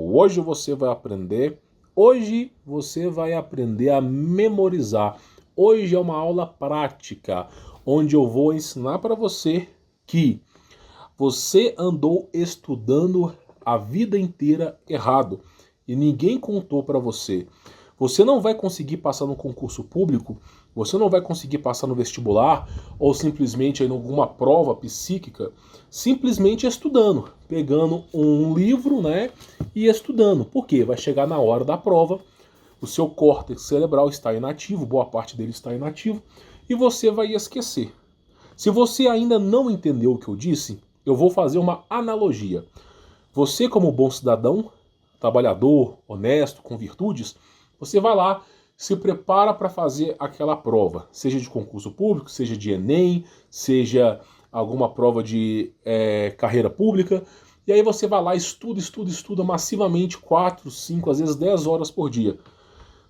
Hoje você vai aprender, hoje você vai aprender a memorizar. Hoje é uma aula prática, onde eu vou ensinar para você que você andou estudando a vida inteira errado e ninguém contou para você. Você não vai conseguir passar no concurso público, você não vai conseguir passar no vestibular ou simplesmente em alguma prova psíquica, simplesmente estudando, pegando um livro, né, e estudando. Por quê? Vai chegar na hora da prova, o seu córtex cerebral está inativo, boa parte dele está inativo, e você vai esquecer. Se você ainda não entendeu o que eu disse, eu vou fazer uma analogia. Você, como bom cidadão, trabalhador, honesto, com virtudes, você vai lá, se prepara para fazer aquela prova, seja de concurso público, seja de Enem, seja alguma prova de carreira pública, e aí você vai lá, estuda massivamente 4, 5, às vezes 10 horas por dia.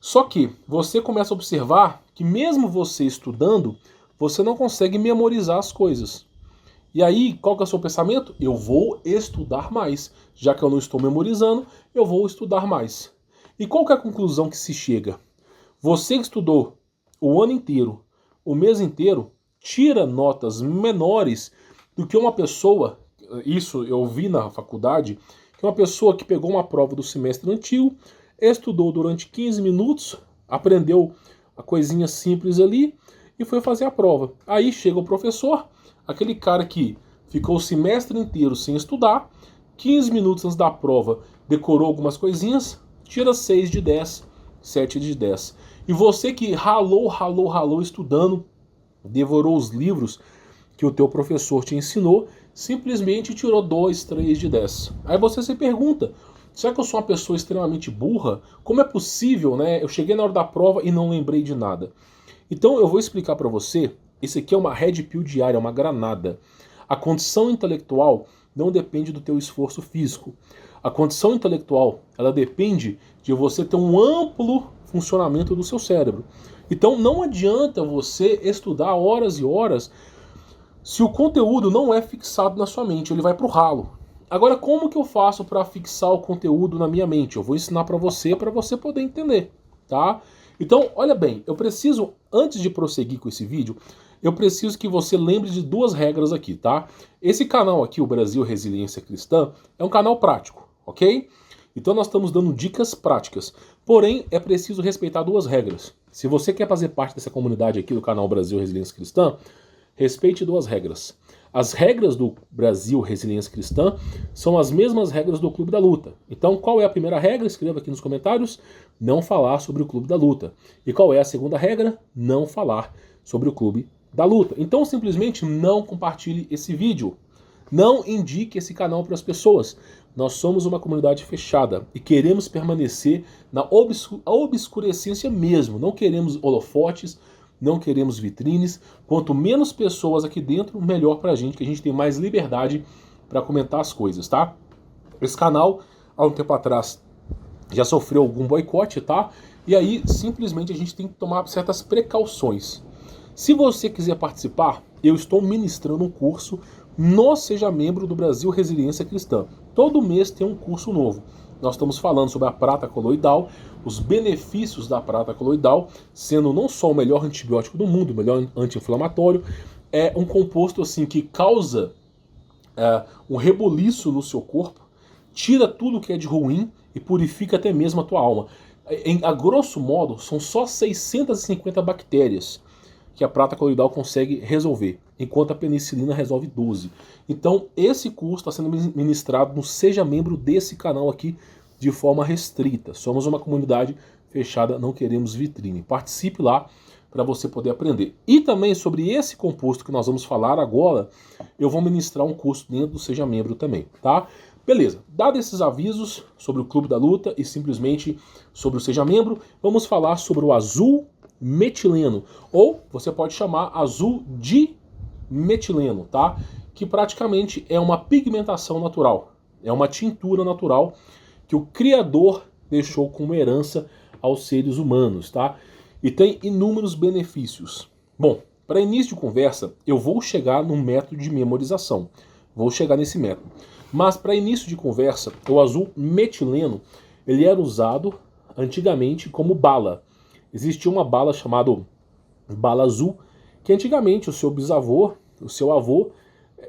Só que você começa a observar que mesmo você estudando, você não consegue memorizar as coisas. E aí, qual que é o seu pensamento? Eu vou estudar mais. Já que eu não estou memorizando, eu vou estudar mais. E qual que é a conclusão que se chega? Você que estudou o ano inteiro, o mês inteiro, tira notas menores do que uma pessoa, isso eu vi na faculdade, que uma pessoa que pegou uma prova do semestre antigo, estudou durante 15 minutos, aprendeu a coisinha simples ali e foi fazer a prova. Aí chega o professor, aquele cara que ficou o semestre inteiro sem estudar, 15 minutos antes da prova decorou algumas coisinhas, tira 6 de 10, 7 de 10. E você que ralou estudando, devorou os livros que o teu professor te ensinou, simplesmente tirou 2, 3 de 10. Aí você se pergunta, será que eu sou uma pessoa extremamente burra? Como é possível, né? Eu cheguei na hora da prova e não lembrei de nada. Então eu vou explicar para você, isso aqui é uma red pill diária, uma granada. A condição intelectual não depende do teu esforço físico. A condição intelectual, ela depende de você ter um amplo funcionamento do seu cérebro. Então não adianta você estudar horas e horas se o conteúdo não é fixado na sua mente, ele vai pro ralo. Agora, como que eu faço para fixar o conteúdo na minha mente? Eu vou ensinar para você poder entender, tá? Então, olha bem, eu preciso, antes de prosseguir com esse vídeo, eu preciso que você lembre de duas regras aqui, tá? Esse canal aqui, o Brasil Resiliência Cristã, é um canal prático, ok? Então nós estamos dando dicas práticas. Porém, é preciso respeitar duas regras. Se você quer fazer parte dessa comunidade aqui do canal Brasil Resiliência Cristã, respeite duas regras. As regras do Brasil Resiliência Cristã são as mesmas regras do Clube da Luta. Então, qual é a primeira regra? Escreva aqui nos comentários. Não falar sobre o Clube da Luta. E qual é a segunda regra? Não falar sobre o Clube da Luta. Então, simplesmente não compartilhe esse vídeo. Não indique esse canal para as pessoas. Nós somos uma comunidade fechada e queremos permanecer na obscurecência mesmo. Não queremos holofotes, não queremos vitrines. Quanto menos pessoas aqui dentro, melhor pra gente, que a gente tem mais liberdade para comentar as coisas, tá? Esse canal, há um tempo atrás, já sofreu algum boicote, tá? E aí, simplesmente, a gente tem que tomar certas precauções. Se você quiser participar, eu estou ministrando um curso no Seja Membro do Brasil Resiliência Cristã. Todo mês tem um curso novo. Nós estamos falando sobre a prata coloidal, os benefícios da prata coloidal, sendo não só o melhor antibiótico do mundo, o melhor anti-inflamatório, é um composto assim que causa um rebuliço no seu corpo, tira tudo que é de ruim e purifica até mesmo a tua alma. A grosso modo, são só 650 bactérias que a prata coloidal consegue resolver, enquanto a penicilina resolve 12. Então, esse curso está sendo ministrado no Seja Membro desse canal aqui de forma restrita. Somos uma comunidade fechada, não queremos vitrine. Participe lá para você poder aprender. E também sobre esse composto que nós vamos falar agora, eu vou ministrar um curso dentro do Seja Membro também, tá? Beleza, dados esses avisos sobre o Clube da Luta e simplesmente sobre o Seja Membro, vamos falar sobre o azul metileno, ou você pode chamar azul de metileno, tá? Que praticamente é uma pigmentação natural, é uma tintura natural que o Criador deixou como herança aos seres humanos, tá? E tem inúmeros benefícios. Bom, para início de conversa, eu vou chegar no método de memorização. Vou chegar nesse método. Mas para início de conversa, o azul metileno, ele era usado antigamente como bala. Existia uma bala chamada bala azul, que antigamente o seu bisavô, o seu avô,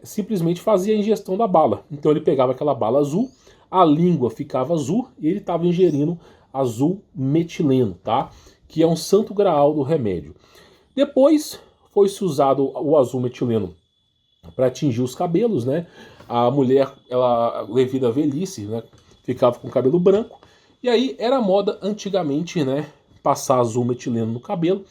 simplesmente fazia a ingestão da bala. Então ele pegava aquela bala azul, a língua ficava azul e ele estava ingerindo azul metileno, tá? Que é um santo graal do remédio. Depois foi-se usado o azul metileno para tingir os cabelos, né? A mulher, ela devido à velhice, né, ficava com o cabelo branco. E aí era moda antigamente, né, passar azul metileno no cabelo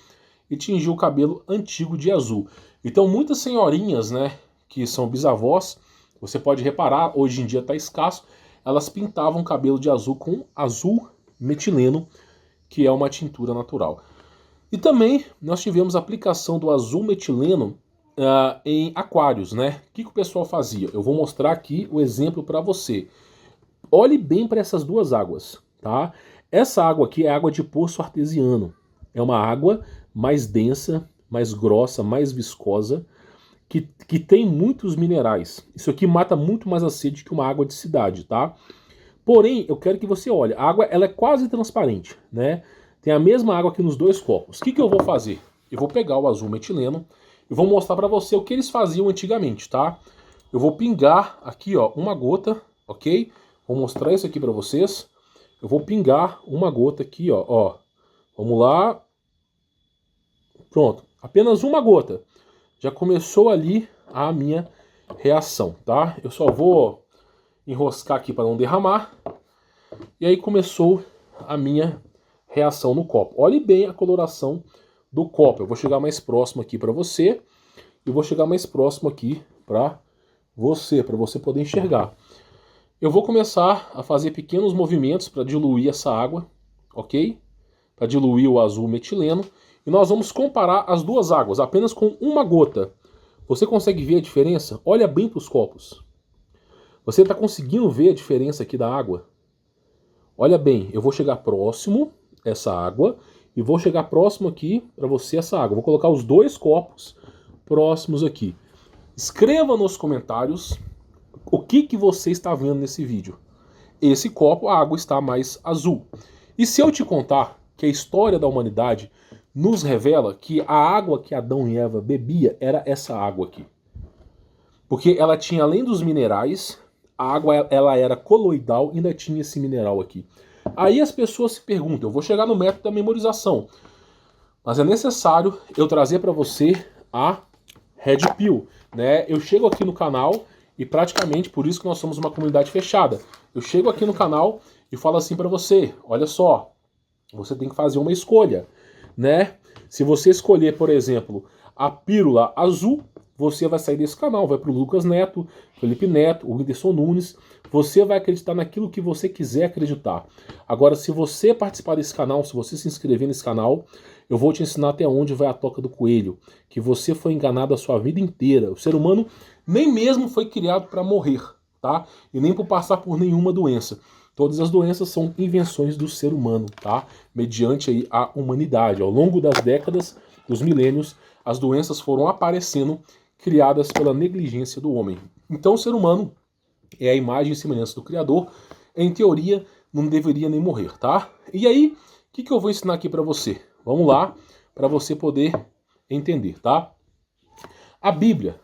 e tingir o cabelo antigo de azul. Então muitas senhorinhas, né, que são bisavós, você pode reparar, hoje em dia está escasso, elas pintavam o cabelo de azul com azul metileno, que é uma tintura natural. E também nós tivemos a aplicação do azul metileno em aquários, né? O que o pessoal fazia? Eu vou mostrar aqui o exemplo para você. Olhe bem para essas duas águas, tá? Essa água aqui é água de poço artesiano. É uma água mais densa, mais grossa, mais viscosa, que tem muitos minerais. Isso aqui mata muito mais a sede que uma água de cidade, tá? Porém, eu quero que você olhe. A água, ela é quase transparente, né? Tem a mesma água aqui nos dois copos. O que eu vou fazer? Eu vou pegar o azul metileno e vou mostrar para você o que eles faziam antigamente, tá? Eu vou pingar aqui, ó, uma gota, ok? Vou mostrar isso aqui para vocês. Eu vou pingar uma gota aqui, ó. Vamos lá. Pronto. Apenas uma gota. Já começou ali a minha reação, tá? Eu só vou enroscar aqui para não derramar. E aí começou a minha reação no copo. Olhe bem a coloração do copo. Eu vou chegar mais próximo aqui para você e vou chegar mais próximo aqui para você poder enxergar. Eu vou começar a fazer pequenos movimentos para diluir essa água, ok? Para diluir o azul metileno. E nós vamos comparar as duas águas apenas com uma gota. Você consegue ver a diferença? Olha bem para os copos. Você está conseguindo ver a diferença aqui da água? Olha bem, eu vou chegar próximo essa água e vou chegar próximo aqui para você essa água. Vou colocar os dois copos próximos aqui. Escreva nos comentários o que você está vendo nesse vídeo. Esse copo, a água está mais azul. E se eu te contar que a história da humanidade nos revela que a água que Adão e Eva bebia era essa água aqui. Porque ela tinha, além dos minerais, a água ela era coloidal e ainda tinha esse mineral aqui. Aí as pessoas se perguntam, eu vou chegar no método da memorização, mas é necessário eu trazer para você a Red Pill, né? Eu chego aqui no canal e praticamente, por isso que nós somos uma comunidade fechada, eu chego aqui no canal e falo assim para você, olha só, você tem que fazer uma escolha, né? Se você escolher, por exemplo, a pílula azul, você vai sair desse canal, vai para o Lucas Neto, Felipe Neto, o Whindersson Nunes. Você vai acreditar naquilo que você quiser acreditar. Agora, se você participar desse canal, se você se inscrever nesse canal, eu vou te ensinar até onde vai a toca do coelho. Que você foi enganado a sua vida inteira. O ser humano nem mesmo foi criado para morrer, tá? E nem por passar por nenhuma doença. Todas as doenças são invenções do ser humano, tá? Mediante aí a humanidade. Ao longo das décadas, dos milênios, as doenças foram aparecendo, criadas pela negligência do homem. Então o ser humano é a imagem e semelhança do Criador. Em teoria, não deveria nem morrer, tá? E aí, o que eu vou ensinar aqui para você? Vamos lá, para você poder entender, tá? A Bíblia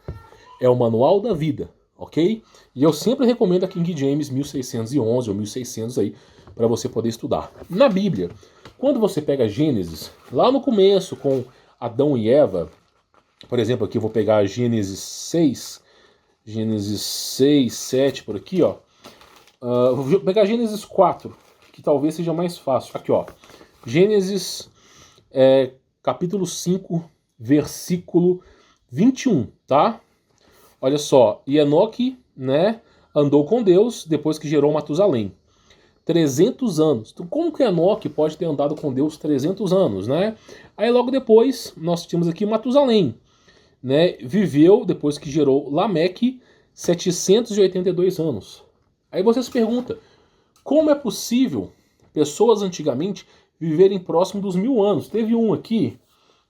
é o manual da vida, ok? E eu sempre recomendo a King James 1611 ou 1600 aí, para você poder estudar. Na Bíblia, quando você pega Gênesis, lá no começo com Adão e Eva, por exemplo, aqui eu vou pegar Gênesis 6, 7 por aqui, ó. Vou pegar Gênesis 4, que talvez seja mais fácil. Aqui, ó. Gênesis capítulo 5, versículo 21, tá? Olha só, e Enoque, né, andou com Deus depois que gerou Matusalém. 300 anos. Então, como que Enoque pode ter andado com Deus 300 anos, né? Aí logo depois nós tínhamos aqui Matusalém, né? Viveu, depois que gerou Lameque, 782 anos. Aí você se pergunta, como é possível pessoas antigamente viverem próximo dos 1000 anos? Teve um aqui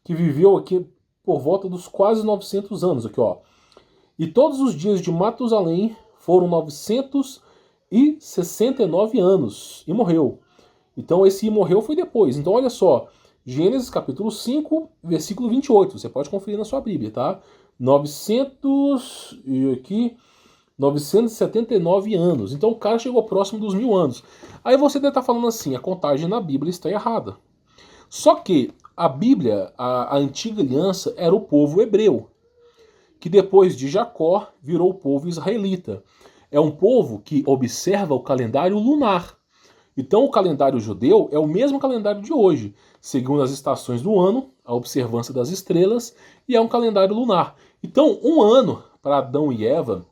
que viveu aqui por volta dos quase 900 anos, aqui, ó. E todos os dias de Matusalém foram 969 anos e morreu. Então esse morreu foi depois. Então olha só, Gênesis capítulo 5, versículo 28. Você pode conferir na sua Bíblia, tá? 979 anos. Então o cara chegou próximo dos 1000 anos. Aí você deve estar falando assim, a contagem na Bíblia está errada. Só que a Bíblia, a antiga aliança, era o povo hebreu, que depois de Jacó virou o povo israelita. É um povo que observa o calendário lunar. Então o calendário judeu é o mesmo calendário de hoje, segundo as estações do ano, a observância das estrelas, e é um calendário lunar. Então um ano para Adão e Eva,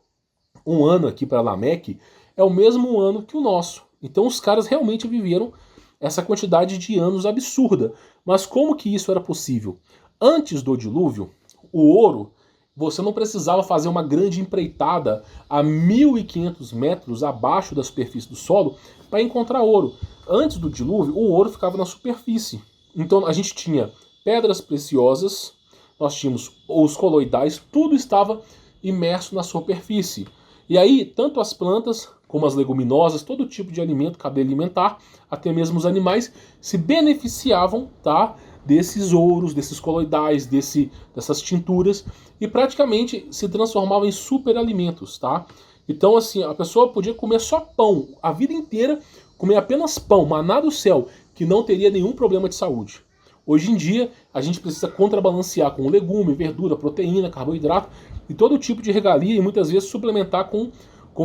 um ano aqui para Lameque, é o mesmo ano que o nosso. Então os caras realmente viveram essa quantidade de anos absurda. Mas como que isso era possível? Antes do dilúvio, o ouro, você não precisava fazer uma grande empreitada a 1.500 metros abaixo da superfície do solo para encontrar ouro. Antes do dilúvio, o ouro ficava na superfície. Então a gente tinha pedras preciosas, nós tínhamos os coloidais, tudo estava imerso na superfície. E aí, tanto as plantas como as leguminosas, todo tipo de alimento, cadeia alimentar, até mesmo os animais, se beneficiavam, tá, desses ouros, desses coloidais, dessas tinturas, e praticamente se transformavam em superalimentos, tá? Então, assim, a pessoa podia comer só pão a vida inteira, comer apenas pão, maná do céu, que não teria nenhum problema de saúde. Hoje em dia, a gente precisa contrabalancear com legume, verdura, proteína, carboidrato e todo tipo de regalia e muitas vezes suplementar com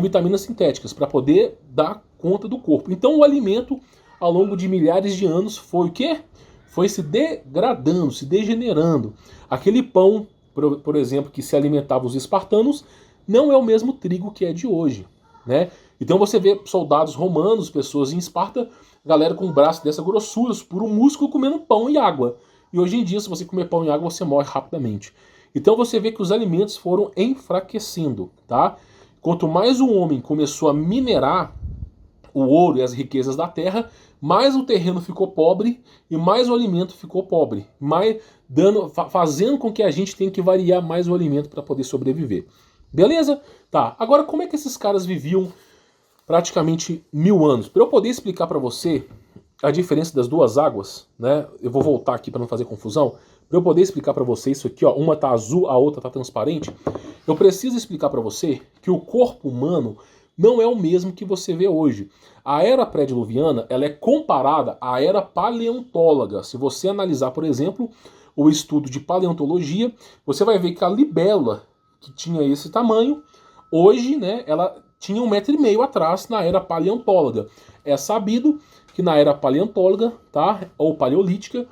vitaminas sintéticas para poder dar conta do corpo. Então o alimento, ao longo de milhares de anos, foi o quê? Foi se degradando, se degenerando. Aquele pão, por exemplo, que se alimentava os espartanos, não é o mesmo trigo que é de hoje, né? Então você vê soldados romanos, pessoas em Esparta, galera com um braço dessa grossura, puro músculo, comendo pão e água. E hoje em dia, se você comer pão e água, você morre rapidamente. Então você vê que os alimentos foram enfraquecendo, tá? Quanto mais o homem começou a minerar o ouro e as riquezas da terra, mais o terreno ficou pobre e mais o alimento ficou pobre, fazendo com que a gente tenha que variar mais o alimento para poder sobreviver. Beleza? Tá. Agora, como é que esses caras viviam praticamente 1000 anos? Para eu poder explicar para você a diferença das duas águas, né? Eu vou voltar aqui para não fazer confusão. Para eu poder explicar para você isso aqui, ó, uma tá azul, a outra tá transparente. Eu preciso explicar para você que o corpo humano não é o mesmo que você vê hoje. A era pré-diluviana, ela é comparada à era paleontóloga. Se você analisar, por exemplo, o estudo de paleontologia, você vai ver que a libélula, que tinha esse tamanho, hoje, né, ela tinha 1,5 metro atrás na era paleontóloga. É sabido que na era paleontóloga, tá, ou paleolítica,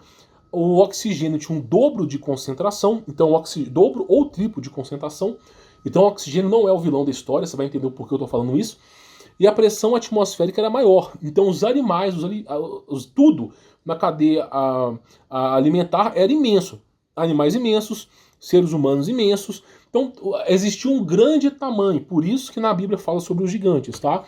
o oxigênio tinha um dobro de concentração, então dobro ou triplo de concentração. Então o oxigênio não é o vilão da história, você vai entender o porquê eu estou falando isso. E a pressão atmosférica era maior. Então os animais, tudo na cadeia alimentar era imenso. Animais imensos, seres humanos imensos. Então existia um grande tamanho, por isso que na Bíblia fala sobre os gigantes, tá?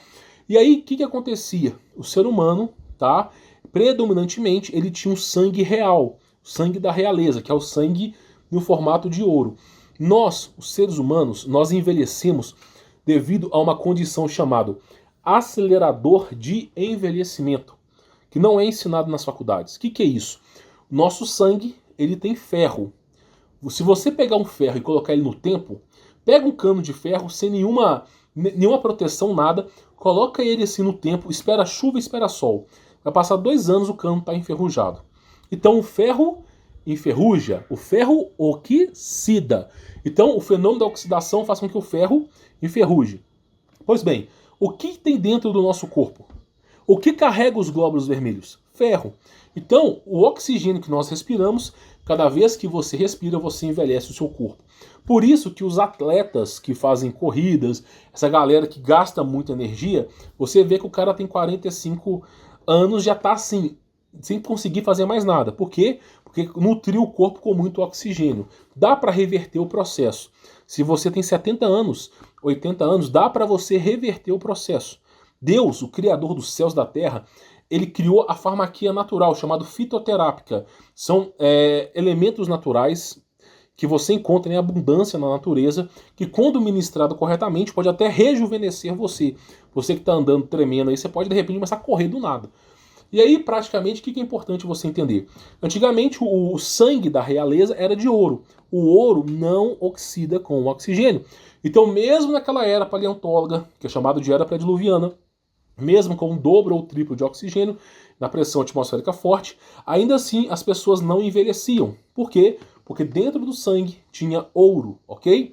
E aí o que acontecia? O ser humano, tá? Predominantemente ele tinha um sangue real, o sangue da realeza, que é o sangue no formato de ouro. Nós, os seres humanos, nós envelhecemos devido a uma condição chamada acelerador de envelhecimento, que não é ensinado nas faculdades. O que é isso? Nosso sangue, ele tem ferro. Se você pegar um ferro e colocar ele no tempo, pega um cano de ferro sem nenhuma proteção, nada, coloca ele assim no tempo, espera chuva, espera sol. Vai passar 2 anos, o cano está enferrujado. Então o ferro enferruja, o ferro oxida. Então o fenômeno da oxidação faz com que o ferro enferruje. Pois bem, o que tem dentro do nosso corpo? O que carrega os glóbulos vermelhos? Ferro. Então o oxigênio que nós respiramos, cada vez que você respira, você envelhece o seu corpo. Por isso que os atletas que fazem corridas, essa galera que gasta muita energia, você vê que o cara tem 45 anos, já está assim, sem conseguir fazer mais nada. Por quê? Porque nutriu o corpo com muito oxigênio. Dá para reverter o processo. Se você tem 70 anos, 80 anos, dá para você reverter o processo. Deus, o Criador dos céus e da terra, ele criou a farmacia natural, chamada fitoterápica. São elementos naturais que você encontra em abundância na natureza, que quando ministrado corretamente pode até rejuvenescer você. Você que está andando tremendo aí, você pode de repente começar a correr do nada. E aí, praticamente, o que é importante você entender? Antigamente, o sangue da realeza era de ouro. O ouro não oxida com o oxigênio. Então, mesmo naquela era paleontóloga, que é chamada de era pré-diluviana, mesmo com o dobro ou o triplo de oxigênio, na pressão atmosférica forte, ainda assim as pessoas não envelheciam. Por quê? Porque dentro do sangue tinha ouro, ok?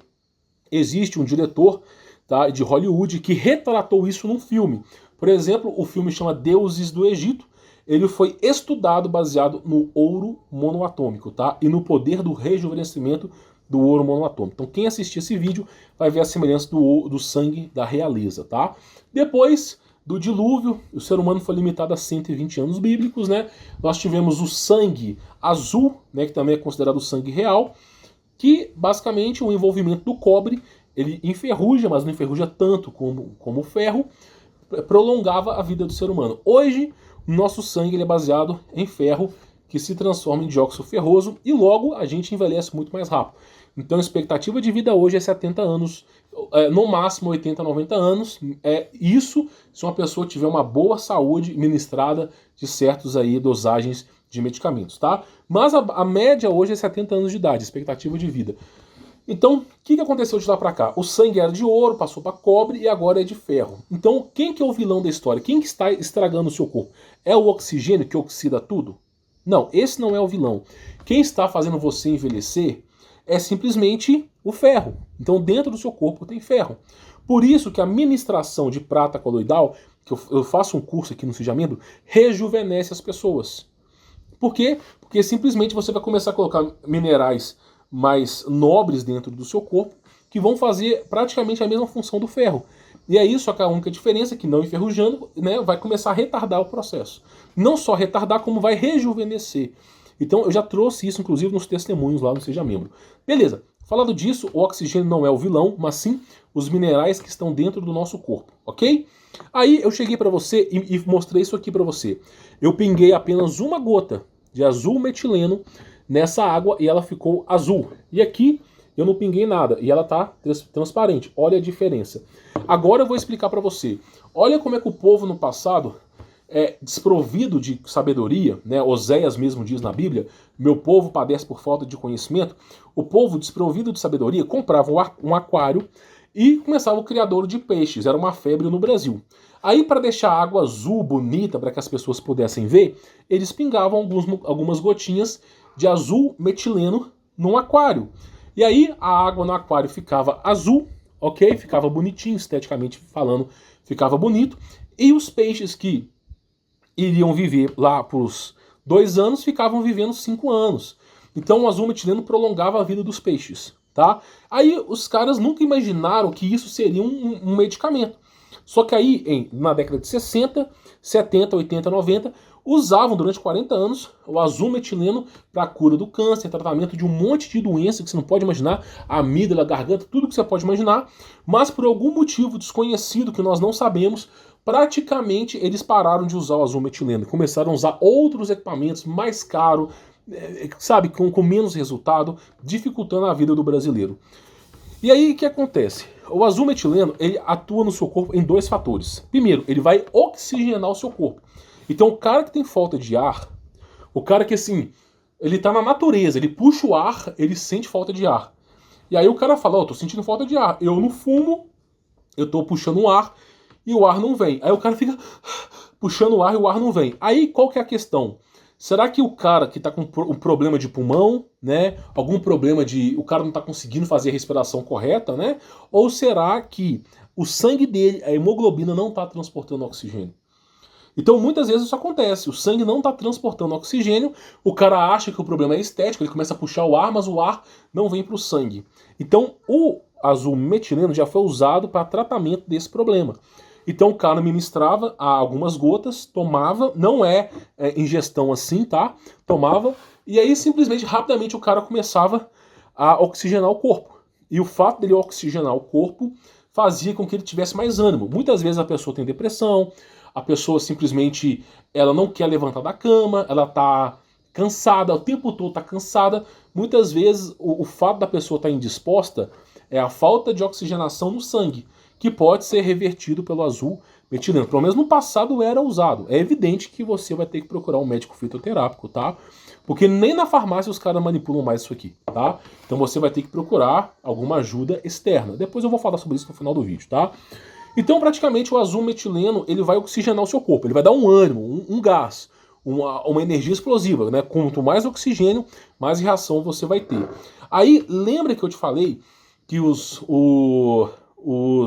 Existe um diretor, tá, de Hollywood que retratou isso num filme. Por exemplo, o filme chama Deuses do Egito. Ele foi estudado baseado no ouro monoatômico, tá? E no poder do rejuvenescimento do ouro monoatômico. Então quem assistir esse vídeo vai ver a semelhança do sangue da realeza, tá? Depois do dilúvio, o ser humano foi limitado a 120 anos bíblicos, né? Nós tivemos o sangue azul, né, que também é considerado o sangue real, que basicamente o envolvimento do cobre, ele enferruja, mas não enferruja tanto como o ferro, prolongava a vida do ser humano. Hoje, o nosso sangue ele é baseado em ferro, que se transforma em dióxido ferroso, e logo a gente envelhece muito mais rápido. Então a expectativa de vida hoje é 70 anos, no máximo 80, 90 anos. Isso se uma pessoa tiver uma boa saúde ministrada de certas aí dosagens de medicamentos, tá? Mas a média hoje é 70 anos de idade, expectativa de vida. Então, o que aconteceu de lá para cá? O sangue era de ouro, passou para cobre e agora é de ferro. Então, quem que é o vilão da história? Quem que está estragando o seu corpo? É o oxigênio que oxida tudo? Não, esse não é o vilão. Quem está fazendo você envelhecer é simplesmente o ferro. Então, dentro do seu corpo tem ferro. Por isso que a ministração de prata coloidal, que eu faço um curso aqui no Sijamendo, rejuvenesce as pessoas. Por quê? Porque simplesmente você vai começar a colocar minerais mais nobres dentro do seu corpo, que vão fazer praticamente a mesma função do ferro. E é isso, a única diferença é que não enferrujando, né, vai começar a retardar o processo. Não só retardar, como vai rejuvenescer. Então eu já trouxe isso, inclusive, nos testemunhos lá no Seja Membro. Beleza, falando disso, o oxigênio não é o vilão, mas sim os minerais que estão dentro do nosso corpo, ok? Aí eu cheguei para você e mostrei isso aqui para você. Eu pinguei apenas uma gota de azul metileno nessa água e ela ficou azul. E aqui eu não pinguei nada e ela tá transparente. Olha a diferença. Agora eu vou explicar para você. Olha como é que o povo no passado é desprovido de sabedoria, né? Oséias mesmo diz na Bíblia, meu povo padece por falta de conhecimento. O povo desprovido de sabedoria comprava um aquário e começava o criador de peixes. Era uma febre no Brasil. Aí, para deixar a água azul, bonita, para que as pessoas pudessem ver, eles pingavam algumas gotinhas de azul metileno num aquário. E aí a água no aquário ficava azul, ok? Ficava bonitinho, esteticamente falando, ficava bonito. E os peixes que iriam viver lá por 2 anos ficavam vivendo 5 anos. Então o azul metileno prolongava a vida dos peixes, tá? Aí os caras nunca imaginaram que isso seria um medicamento. Só que aí, na década de 60, 70, 80, 90, usavam durante 40 anos o azul metileno para a cura do câncer, tratamento de um monte de doença que você não pode imaginar, amígdala, garganta, tudo que você pode imaginar, mas por algum motivo desconhecido que nós não sabemos, praticamente eles pararam de usar o azul metileno, começaram a usar outros equipamentos mais caros, sabe, com menos resultado, dificultando a vida do brasileiro. E aí o que acontece? O azul metileno ele atua no seu corpo em 2 fatores. Primeiro, ele vai oxigenar o seu corpo. Então o cara que tem falta de ar, o cara que assim, ele tá na natureza, ele puxa o ar, ele sente falta de ar. E aí o cara fala, tô sentindo falta de ar. Eu não fumo, eu tô puxando o ar e o ar não vem. Aí o cara fica puxando o ar e o ar não vem. Aí qual que é a questão? Será que o cara que tá com um problema de pulmão, né? Algum problema de... o cara não tá conseguindo fazer a respiração correta, né? Ou será que o sangue dele, a hemoglobina, não tá transportando oxigênio? Então muitas vezes isso acontece, o sangue não está transportando oxigênio, o cara acha que o problema é estético, ele começa a puxar o ar, mas o ar não vem para o sangue. Então o azul metileno já foi usado para tratamento desse problema. Então o cara ministrava algumas gotas, tomava, não é ingestão assim, tá? Tomava, e aí simplesmente, rapidamente, o cara começava a oxigenar o corpo. E o fato dele oxigenar o corpo fazia com que ele tivesse mais ânimo. Muitas vezes a pessoa tem depressão, a pessoa simplesmente ela não quer levantar da cama, ela tá cansada, o tempo todo está cansada. Muitas vezes o fato da pessoa estar indisposta é a falta de oxigenação no sangue, que pode ser revertido pelo azul metileno. Pelo menos no passado era usado. É evidente que você vai ter que procurar um médico fitoterápico, tá? Porque nem na farmácia os caras manipulam mais isso aqui, tá? Então você vai ter que procurar alguma ajuda externa. Depois eu vou falar sobre isso no final do vídeo, tá? Então praticamente o azul metileno ele vai oxigenar o seu corpo, ele vai dar um ânimo, um gás, uma energia explosiva, né? Quanto mais oxigênio, mais reação você vai ter. Aí lembra que eu te falei que os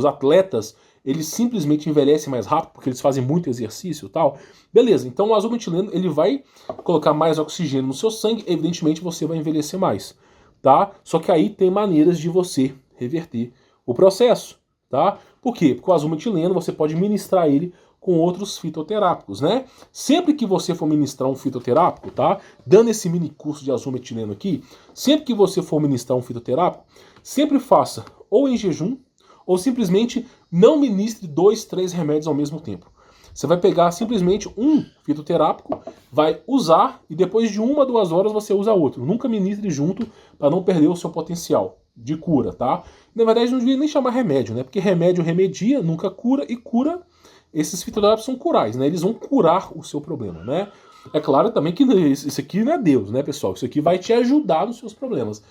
atletas eles simplesmente envelhecem mais rápido porque eles fazem muito exercício e tal? Beleza, então o azul metileno ele vai colocar mais oxigênio no seu sangue, evidentemente você vai envelhecer mais, tá? Só que aí tem maneiras de você reverter o processo, tá? Por quê? Porque o azul metileno você pode ministrar ele com outros fitoterápicos, né? Sempre que você for ministrar um fitoterápico, tá? Dando esse mini curso de azul metileno aqui, sempre que você for ministrar um fitoterápico, sempre faça ou em jejum, ou simplesmente não ministre 2, 3 remédios ao mesmo tempo. Você vai pegar simplesmente um fitoterápico, vai usar e depois de 1 a 2 horas você usa outro. Nunca ministre junto para não perder o seu potencial de cura, tá? Na verdade não devia nem chamar remédio, né? Porque remédio remedia, nunca cura e cura. Esses fitoterápicos são curais, né? Eles vão curar o seu problema, né? É claro também que isso aqui não é Deus, né, pessoal? Isso aqui vai te ajudar nos seus problemas.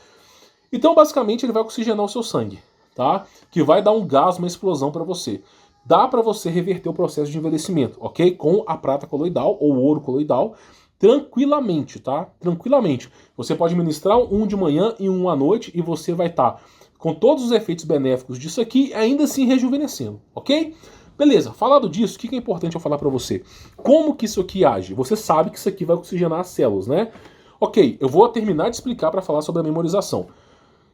Então, basicamente, ele vai oxigenar o seu sangue, tá? Que vai dar um gás, uma explosão para você. Dá para você reverter o processo de envelhecimento, ok? Com a prata coloidal ou ouro coloidal, tranquilamente, tá? Tranquilamente. Você pode ministrar um de manhã e um à noite e você vai estar com todos os efeitos benéficos disso aqui, ainda assim rejuvenescendo, ok? Beleza, falado disso, o que é importante eu falar para você? Como que isso aqui age? Você sabe que isso aqui vai oxigenar as células, né? Ok, eu vou terminar de explicar para falar sobre a memorização.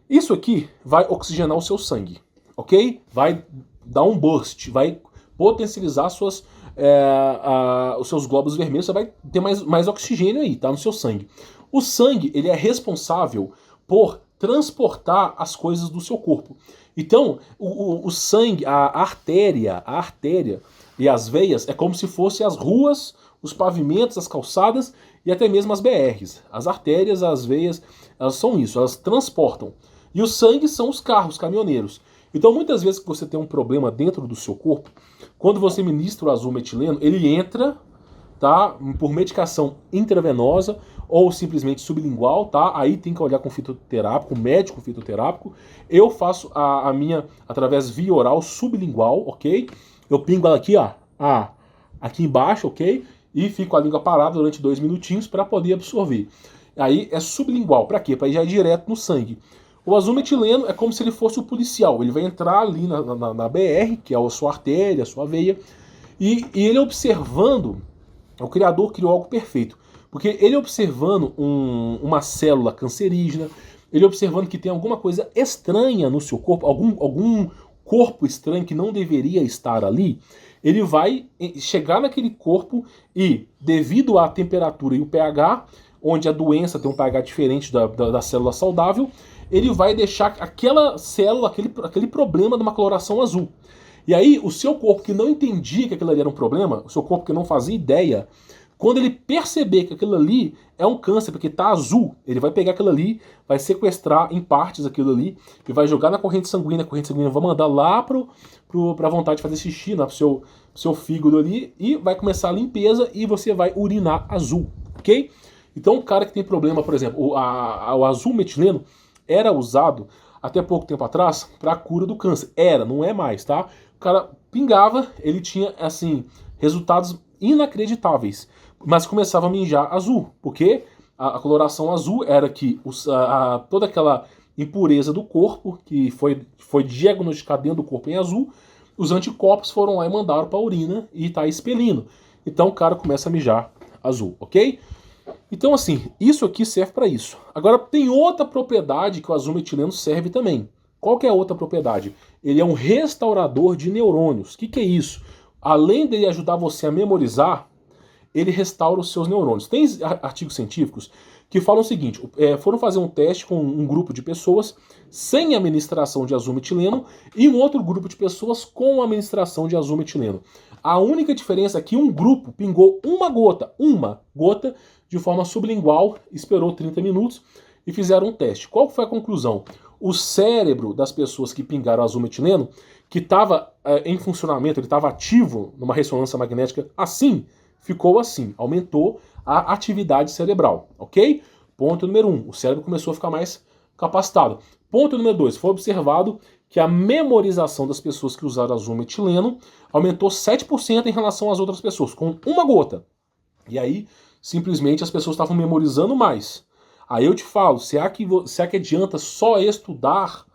Isso aqui vai oxigenar o seu sangue, ok? Vai dar um burst, vai potencializar os seus glóbulos vermelhos, você vai ter mais oxigênio aí, tá? No seu sangue. O sangue, ele é responsável por transportar as coisas do seu corpo. Então, o sangue, a artéria e as veias é como se fossem as ruas, os pavimentos, as calçadas e até mesmo as BRs. As artérias, as veias, elas são isso, elas transportam. E o sangue são os carros, caminhoneiros. Então, muitas vezes que você tem um problema dentro do seu corpo, quando você ministra o azul metileno, ele entra, tá, por medicação intravenosa ou simplesmente sublingual, tá? Aí tem que olhar com fitoterápico, médico fitoterápico. Eu faço a minha através via oral sublingual, ok? Eu pingo ela aqui, ó, aqui embaixo, ok? E fico a língua parada durante 2 minutinhos para poder absorver. Aí é sublingual, para quê? Para ir já direto no sangue. O azul metileno é como se ele fosse o policial. Ele vai entrar ali na BR, que é a sua artéria, a sua veia, e ele observando, o criador criou algo perfeito. Porque ele observando uma célula cancerígena, ele observando que tem alguma coisa estranha no seu corpo, algum corpo estranho que não deveria estar ali, ele vai chegar naquele corpo e, devido à temperatura e o pH, onde a doença tem um pH diferente da célula saudável, ele vai deixar aquela célula, aquele problema de uma coloração azul. E aí, o seu corpo que não entendia que aquilo ali era um problema, o seu corpo que não fazia ideia, quando ele perceber que aquilo ali é um câncer, porque está azul, ele vai pegar aquilo ali, vai sequestrar em partes aquilo ali, e vai jogar na corrente sanguínea, a corrente sanguínea vai mandar lá para a vontade de fazer xixi, né, pro seu fígado ali, e vai começar a limpeza e você vai urinar azul, ok? Então, o cara que tem problema, por exemplo, o azul metileno era usado até pouco tempo atrás para a cura do câncer. Não é mais, tá? O cara pingava, ele tinha, assim, resultados inacreditáveis, mas começava a mijar azul, porque a coloração azul era que toda aquela impureza do corpo, que foi diagnosticada dentro do corpo em azul, os anticorpos foram lá e mandaram para a urina e tá expelindo. Então o cara começa a mijar azul, ok? Então, assim, isso aqui serve para isso. Agora, tem outra propriedade que o azul metileno serve também. Qual que é a outra propriedade? Ele é um restaurador de neurônios. O que é isso? Além de ajudar você a memorizar, ele restaura os seus neurônios. Tem artigos científicos que falam o seguinte, foram fazer um teste com um grupo de pessoas sem administração de azul metileno e um outro grupo de pessoas com administração de azul metileno. A única diferença é que um grupo pingou uma gota, de forma sublingual, esperou 30 minutos e fizeram um teste. Qual foi a conclusão? O cérebro das pessoas que pingaram azul metileno, que estava em funcionamento, ele estava ativo numa ressonância magnética assim, ficou assim, aumentou a atividade cerebral, ok? Ponto número 1, o cérebro começou a ficar mais capacitado. Ponto número 2, foi observado que a memorização das pessoas que usaram azul metileno aumentou 7% em relação às outras pessoas, com uma gota. E aí, simplesmente, as pessoas estavam memorizando mais. Aí eu te falo, será que adianta só estudar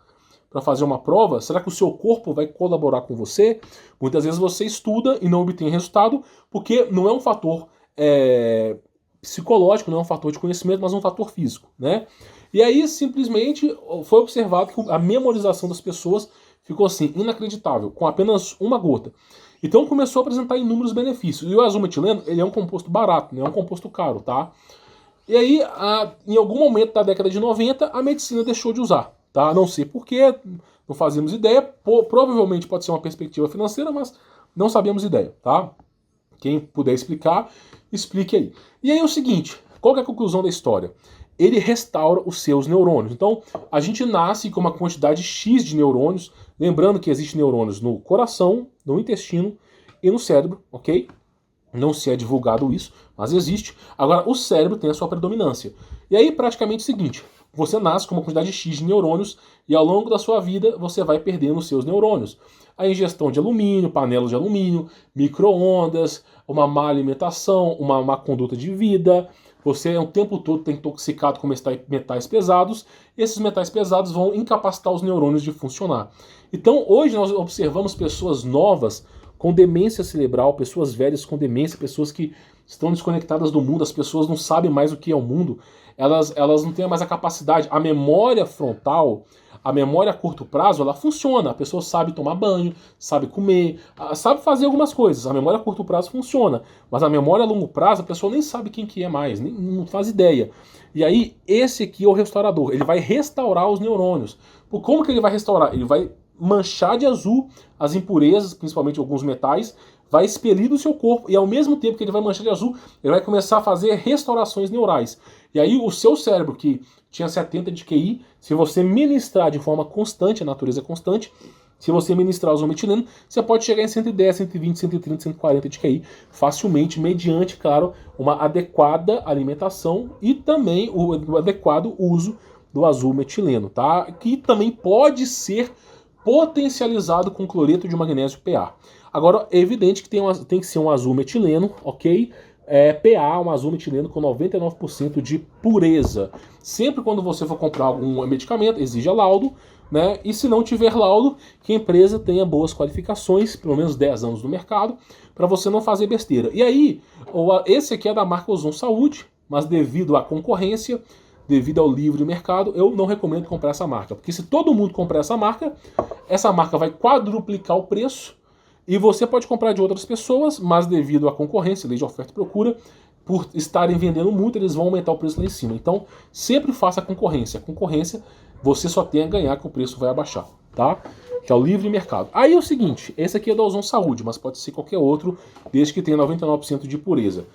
para fazer uma prova? Será que o seu corpo vai colaborar com você? Muitas vezes você estuda e não obtém resultado, porque não é um fator psicológico, não é um fator de conhecimento, mas um fator físico, né? E aí, simplesmente, foi observado que a memorização das pessoas ficou assim, inacreditável, com apenas uma gota. Então começou a apresentar inúmeros benefícios. E o azul metileno, ele é um composto barato, não é um composto caro, tá? E aí, em algum momento da década de 90, a medicina deixou de usar, tá? Não sei porquê, não fazemos ideia. Provavelmente pode ser uma perspectiva financeira, mas não sabemos ideia, tá? Quem puder explicar, explique aí. E aí é o seguinte, qual que é a conclusão da história? Ele restaura os seus neurônios. Então, a gente nasce com uma quantidade X de neurônios, lembrando que existem neurônios no coração, no intestino e no cérebro, ok? Não se é divulgado isso, mas existe. Agora, o cérebro tem a sua predominância. E aí, praticamente é o seguinte, você nasce com uma quantidade X de neurônios e ao longo da sua vida você vai perdendo os seus neurônios. A ingestão de alumínio, panelas de alumínio, micro-ondas, uma má alimentação, uma má conduta de vida. Você o tempo todo está intoxicado com metais pesados. Esses metais pesados vão incapacitar os neurônios de funcionar. Então, hoje nós observamos pessoas novas com demência cerebral, pessoas velhas com demência, pessoas que estão desconectadas do mundo, as pessoas não sabem mais o que é o mundo, elas não têm mais a capacidade, a memória frontal, a memória a curto prazo, ela funciona, a pessoa sabe tomar banho, sabe comer, sabe fazer algumas coisas, a memória a curto prazo funciona, mas a memória a longo prazo, a pessoa nem sabe quem que é mais, nem, não faz ideia. E aí, esse aqui é o restaurador, ele vai restaurar os neurônios. Como que ele vai restaurar? Ele vai manchar de azul as impurezas, principalmente alguns metais, vai expelir do seu corpo e ao mesmo tempo que ele vai manchar de azul, ele vai começar a fazer restaurações neurais. E aí o seu cérebro, que tinha 70 de QI, se você ministrar de forma constante, a natureza é constante, se você ministrar o azul metileno, você pode chegar em 110, 120, 130, 140 de QI facilmente, mediante, claro, uma adequada alimentação e também o adequado uso do azul metileno, tá? Que também pode ser potencializado com cloreto de magnésio PA. Agora, é evidente que tem que ser um azul metileno, ok? PA, um azul metileno com 99% de pureza. Sempre quando você for comprar algum medicamento, exija laudo, né? E se não tiver laudo, que a empresa tenha boas qualificações, pelo menos 10 anos no mercado, para você não fazer besteira. E aí, esse aqui é da marca Ozon Saúde, mas devido à concorrência, devido ao livre mercado, eu não recomendo comprar essa marca. Porque se todo mundo comprar essa marca vai quadruplicar o preço e você pode comprar de outras pessoas, mas devido à concorrência, lei de oferta e procura, por estarem vendendo muito, eles vão aumentar o preço lá em cima. Então, sempre faça a concorrência. A concorrência, você só tem a ganhar que o preço vai abaixar, tá? Que é o livre mercado. Aí é o seguinte, esse aqui é da Ozon Saúde, mas pode ser qualquer outro, desde que tenha 99% de pureza.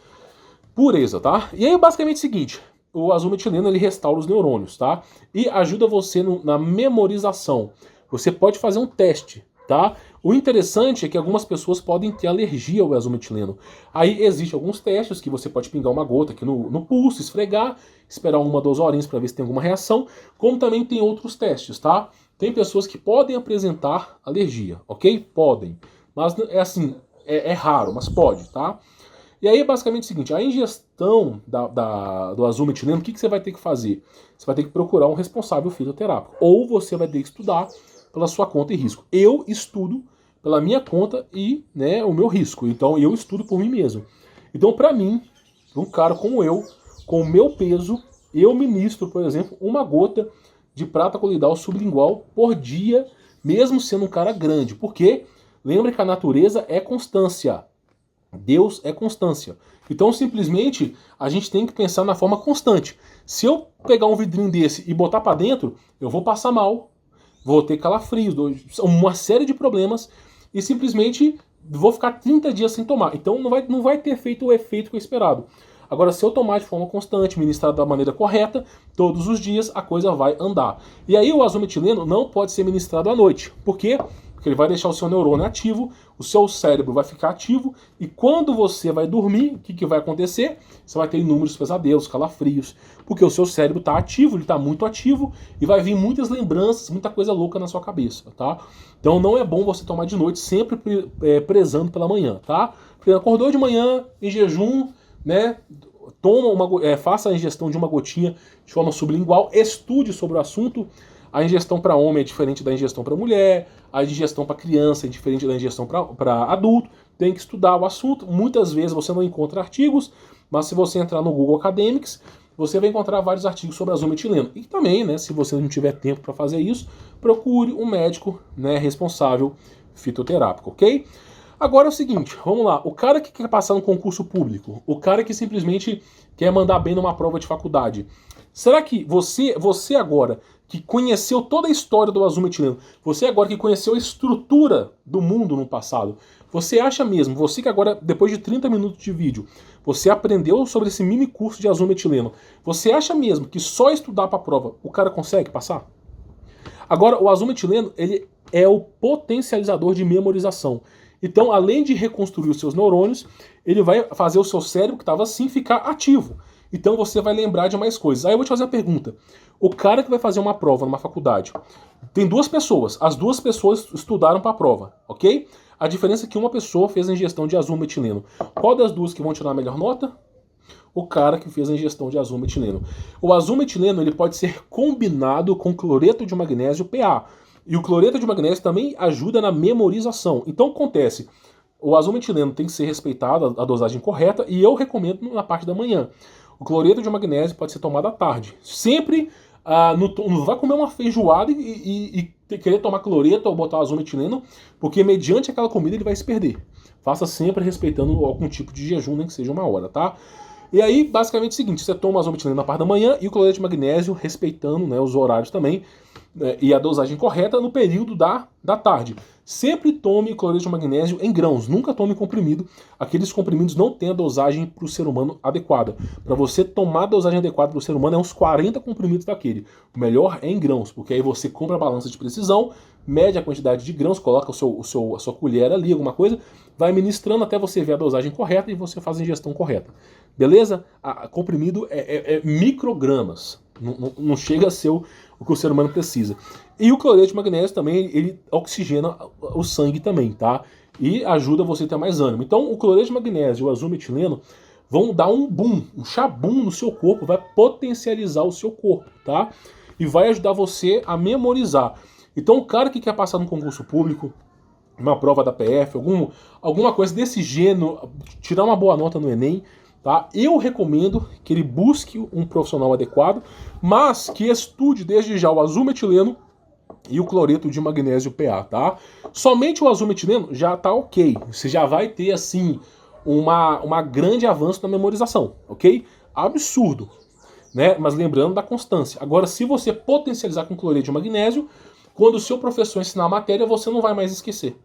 Pureza, tá? E aí, basicamente é o seguinte, o azul metileno, ele restaura os neurônios, tá? E ajuda você na memorização. Você pode fazer um teste, tá? O interessante é que algumas pessoas podem ter alergia ao azul metileno. Aí existem alguns testes que você pode pingar uma gota aqui no pulso, esfregar, esperar 1 ou 2 horinhas para ver se tem alguma reação, como também tem outros testes, tá? Tem pessoas que podem apresentar alergia, ok? Podem. Mas é assim, é raro, mas pode, tá? E aí, basicamente, é o seguinte, a ingestão do azul metileno, o que você vai ter que fazer? Você vai ter que procurar um responsável fitoterápico. Ou você vai ter que estudar pela sua conta e risco. Eu estudo pela minha conta e, né, o meu risco. Então, eu estudo por mim mesmo. Então, para mim, um cara como eu, com o meu peso, eu ministro, por exemplo, 1 gota de prata colloidal sublingual por dia, mesmo sendo um cara grande. Porque, lembre que a natureza é constância. Deus é constância. Então, simplesmente, a gente tem que pensar na forma constante. Se eu pegar um vidrinho desse e botar para dentro, eu vou passar mal, vou ter calafrios, uma série de problemas, e simplesmente vou ficar 30 dias sem tomar. Então não vai ter feito o efeito que eu esperado. Agora, se eu tomar de forma constante, ministrar da maneira correta, todos os dias, a coisa vai andar. E aí o azometileno não pode ser ministrado à noite. Por quê? Porque ele vai deixar o seu neurônio ativo, o seu cérebro vai ficar ativo, e quando você vai dormir, o que vai acontecer? Você vai ter inúmeros pesadelos, calafrios, porque o seu cérebro está ativo, ele está muito ativo, e vai vir muitas lembranças, muita coisa louca na sua cabeça, tá? Então não é bom você tomar de noite, sempre prezando pela manhã, tá? Porque acordou de manhã, em jejum, né? Faça a ingestão de uma gotinha de forma sublingual, estude sobre o assunto. A ingestão para homem é diferente da ingestão para mulher, a ingestão para criança é diferente da ingestão para adulto. Tem que estudar o assunto. Muitas vezes você não encontra artigos, mas se você entrar no Google Academics, você vai encontrar vários artigos sobre azometileno. E também, né, se você não tiver tempo para fazer isso, procure um médico, né, responsável fitoterápico, ok? Agora é o seguinte, vamos lá, o cara que quer passar no concurso público, o cara que simplesmente quer mandar bem numa prova de faculdade, será que você agora que conheceu toda a história do azometileno, você agora que conheceu a estrutura do mundo no passado, você acha mesmo, você que agora, depois de 30 minutos de vídeo, você aprendeu sobre esse mini curso de azometileno, você acha mesmo que só estudar para a prova o cara consegue passar? Agora, o azometileno, ele é o potencializador de memorização. Então, além de reconstruir os seus neurônios, ele vai fazer o seu cérebro, que estava assim, ficar ativo. Então você vai lembrar de mais coisas. Aí eu vou te fazer a pergunta. O cara que vai fazer uma prova numa faculdade, tem duas pessoas. As duas pessoas estudaram para a prova, ok? A diferença é que uma pessoa fez a ingestão de azometileno. Qual das duas que vão tirar a melhor nota? O cara que fez a ingestão de azometileno. O azometileno ele pode ser combinado com cloreto de magnésio PA. E o cloreto de magnésio também ajuda na memorização. Então acontece, o azometileno tem que ser respeitado, a dosagem correta, e eu recomendo na parte da manhã. O cloreto de magnésio pode ser tomado à tarde. Sempre não vai comer uma feijoada e querer tomar cloreto ou botar azometileno, porque mediante aquela comida ele vai se perder. Faça sempre respeitando algum tipo de jejum, nem que seja 1 hora, tá? E aí, basicamente é o seguinte, você toma o azometileno na parte da manhã e o cloreto de magnésio, respeitando, né, os horários também, e a dosagem correta no período da tarde. Sempre tome cloreto de magnésio em grãos, nunca tome comprimido. Aqueles comprimidos não têm a dosagem para o ser humano adequada. Para você tomar a dosagem adequada para o ser humano é uns 40 comprimidos daquele. O melhor é em grãos, porque aí você compra a balança de precisão, mede a quantidade de grãos, coloca a sua colher ali, alguma coisa, vai ministrando até você ver a dosagem correta e você faz a ingestão correta. Beleza? Comprimido é microgramas. Não chega a ser o que o ser humano precisa. E o cloreto de magnésio também, ele oxigena o sangue também, tá? E ajuda você a ter mais ânimo. Então, o cloreto de magnésio e o azometileno vão dar um boom, um chabum no seu corpo, vai potencializar o seu corpo, tá? E vai ajudar você a memorizar. Então, o cara que quer passar no concurso público, uma prova da PF, alguma coisa desse gênero, tirar uma boa nota no Enem, tá? Eu recomendo que ele busque um profissional adequado, mas que estude desde já o azometileno e o cloreto de magnésio PA, tá? Somente o azometileno já tá ok. Você já vai ter, assim, uma grande avanço na memorização, ok? Absurdo, né? Mas lembrando da constância. Agora, se você potencializar com cloreto de magnésio, quando o seu professor ensinar a matéria, você não vai mais esquecer.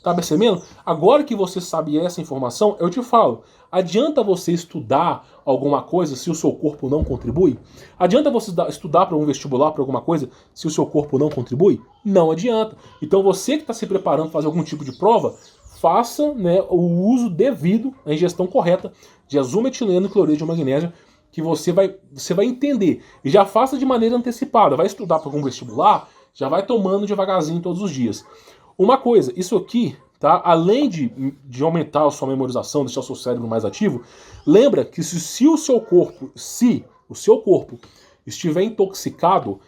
Tá percebendo? Agora que você sabe essa informação, eu te falo, adianta você estudar alguma coisa se o seu corpo não contribui? Adianta você estudar para um vestibular, para alguma coisa, se o seu corpo não contribui? Não adianta. Então você que está se preparando para fazer algum tipo de prova, faça, né, o uso devido, a ingestão correta de azometileno e cloreto de magnésio, que você vai entender. E já faça de maneira antecipada. Vai estudar para algum vestibular, já vai tomando devagarzinho todos os dias. Uma coisa, isso aqui, tá? Além de aumentar a sua memorização, deixar o seu cérebro mais ativo, lembra que se o seu corpo estiver intoxicado,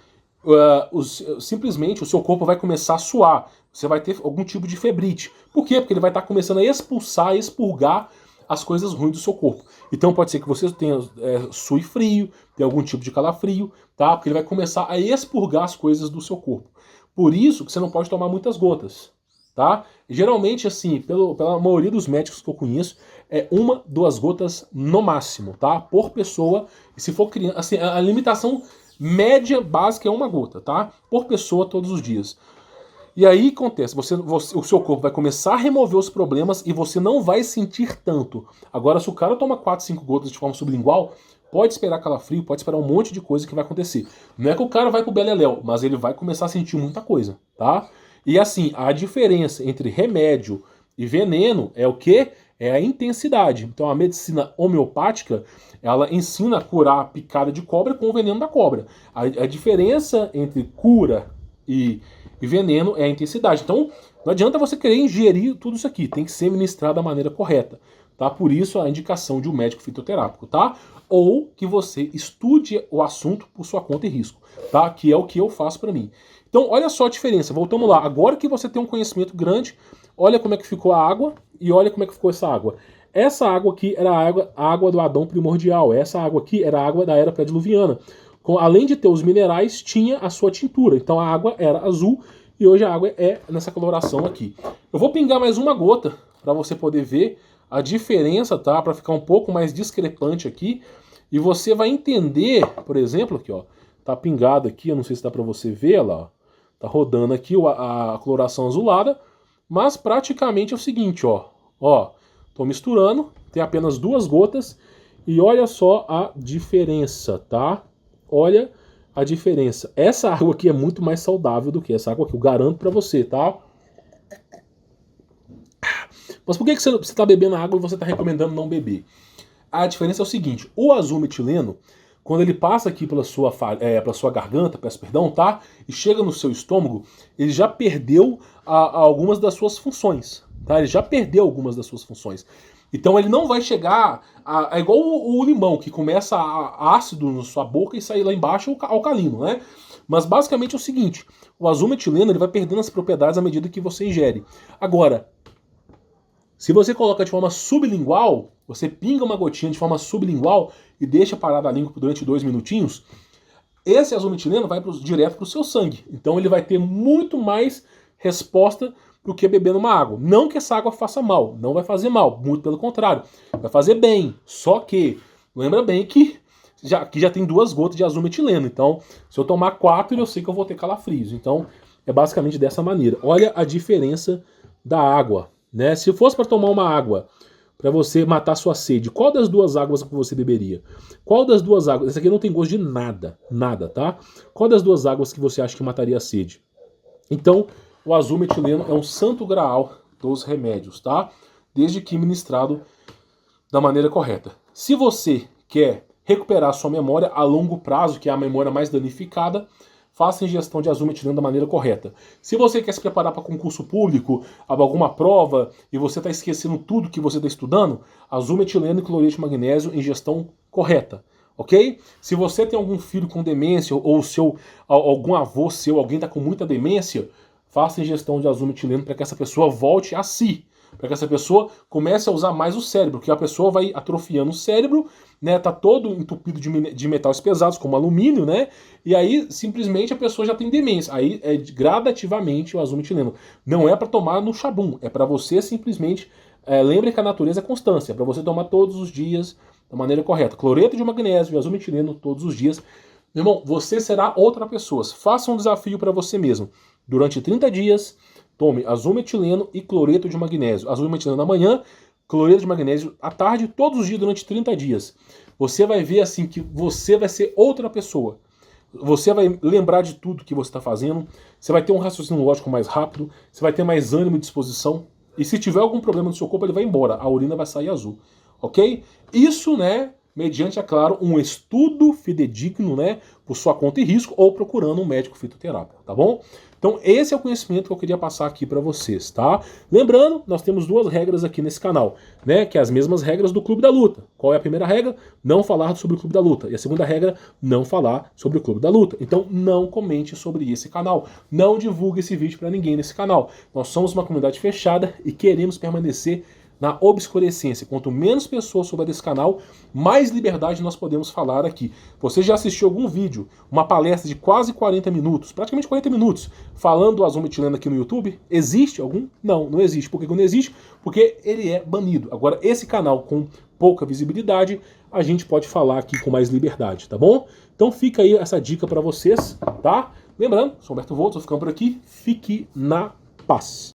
simplesmente o seu corpo vai começar a suar. Você vai ter algum tipo de febrite. Por quê? Porque ele vai estar começando a expurgar as coisas ruins do seu corpo. Então pode ser que você tenha sue frio, tenha algum tipo de calafrio, tá? Porque ele vai começar a expurgar as coisas do seu corpo. Por isso que você não pode tomar muitas gotas, tá? Geralmente, assim, pela maioria dos médicos que eu conheço, é 1, 2 gotas no máximo, tá? Por pessoa. E se for criança, assim, a limitação média básica é 1 gota, tá? Por pessoa todos os dias. E aí acontece, o seu corpo vai começar a remover os problemas e você não vai sentir tanto. Agora, se o cara toma 4, 5 gotas de forma sublingual, pode esperar calafrio, pode esperar um monte de coisa que vai acontecer. Não é que o cara vai pro beleléu, mas ele vai começar a sentir muita coisa, tá? E assim, a diferença entre remédio e veneno é o quê? É a intensidade. Então a medicina homeopática, ela ensina a curar a picada de cobra com o veneno da cobra. A diferença entre cura e veneno é a intensidade. Então não adianta você querer ingerir tudo isso aqui, tem que ser ministrado da maneira correta, tá? Por isso a indicação de um médico fitoterápico, tá? Ou que você estude o assunto por sua conta e risco, tá? Que é o que eu faço para mim. Então olha só a diferença, voltamos lá. Agora que você tem um conhecimento grande, olha como é que ficou a água e olha como é que ficou essa água. Essa água aqui era a água do Adão primordial, essa água aqui era a água da era pré-diluviana. Além de ter os minerais, tinha a sua tintura. Então a água era azul e hoje a água é nessa coloração aqui. Eu vou pingar mais uma gota para você poder ver a diferença, tá? Para ficar um pouco mais discrepante aqui. E você vai entender, por exemplo, aqui, ó, tá pingado aqui, eu não sei se dá para você ver, lá, ó, tá rodando aqui a coloração azulada, mas praticamente é o seguinte, ó, tô misturando, tem apenas 2 gotas e olha só a diferença, tá? Olha a diferença. Essa água aqui é muito mais saudável do que essa água aqui, eu garanto pra você, tá? Mas por que você está bebendo água e você está recomendando não beber? A diferença é o seguinte, o azul metileno, quando ele passa aqui pela sua garganta, peço perdão, tá? E chega no seu estômago, ele já perdeu algumas das suas funções, tá? Ele já perdeu algumas das suas funções. Então ele não vai chegar é igual o limão, que começa ácido na sua boca e sai lá embaixo alcalino, né? Mas basicamente é o seguinte, o azul metileno ele vai perdendo as propriedades à medida que você ingere. Agora, se você coloca de forma sublingual, você pinga uma gotinha de forma sublingual e deixa parada a língua durante 2 minutinhos, esse azul metileno vai direto para o seu sangue. Então ele vai ter muito mais resposta do que beber uma água. Não que essa água faça mal, não vai fazer mal, muito pelo contrário, vai fazer bem. Só que, lembra bem que já tem 2 gotas de azul metileno, então se eu tomar 4 eu sei que eu vou ter calafrios. Então é basicamente dessa maneira. Olha a diferença da água, né? Se fosse para tomar uma água para você matar sua sede, qual das 2 águas que você beberia? Qual das 2 águas? Essa aqui não tem gosto de nada, nada, tá? Qual das 2 águas que você acha que mataria a sede? Então, o azul metileno é um santo graal dos remédios, tá? Desde que ministrado da maneira correta. Se você quer recuperar sua memória a longo prazo, que é a memória mais danificada, faça a ingestão de azul metileno da maneira correta. Se você quer se preparar para concurso público, alguma prova, e você está esquecendo tudo que você está estudando, azul metileno e cloreto de magnésio, ingestão correta. Ok? Se você tem algum filho com demência, ou algum avô seu, alguém está com muita demência, faça ingestão de azul metileno para que essa pessoa volte a si. Para que essa pessoa comece a usar mais o cérebro, porque a pessoa vai atrofiando o cérebro, né, tá todo entupido de metais pesados, como alumínio, né, e aí simplesmente a pessoa já tem demência. Aí é gradativamente o azul metileno. Não é para tomar no chabum, é para você simplesmente, lembre que a natureza é constância, é para você tomar todos os dias da maneira correta. Cloreto de magnésio e azul metileno todos os dias. Meu irmão, você será outra pessoa. Faça um desafio para você mesmo. Durante 30 dias, tome azul metileno e cloreto de magnésio. Azul metileno na manhã, cloreto de magnésio à tarde, todos os dias durante 30 dias. Você vai ver assim que você vai ser outra pessoa. Você vai lembrar de tudo que você está fazendo, você vai ter um raciocínio lógico mais rápido, você vai ter mais ânimo e disposição. E se tiver algum problema no seu corpo, ele vai embora. A urina vai sair azul. Ok? Isso, né, mediante, é claro, um estudo fidedigno, né, por sua conta e risco, ou procurando um médico fitoterápico, tá bom? Então esse é o conhecimento que eu queria passar aqui para vocês, tá? Lembrando, nós temos 2 regras aqui nesse canal, né, que é as mesmas regras do Clube da Luta. Qual é a primeira regra? Não falar sobre o Clube da Luta. E a segunda regra, não falar sobre o Clube da Luta. Então não comente sobre esse canal, não divulgue esse vídeo para ninguém nesse canal. Nós somos uma comunidade fechada e queremos permanecer na obscurecência. Quanto menos pessoas souber desse canal, mais liberdade nós podemos falar aqui. Você já assistiu algum vídeo, uma palestra de quase 40 minutos, praticamente 40 minutos, falando do azul metileno aqui no YouTube? Existe algum? Não, não existe. Por que não existe? Porque ele é banido. Agora, esse canal com pouca visibilidade, a gente pode falar aqui com mais liberdade, tá bom? Então fica aí essa dica para vocês, tá? Lembrando, sou Humberto Volto, vou ficando por aqui. Fique na paz.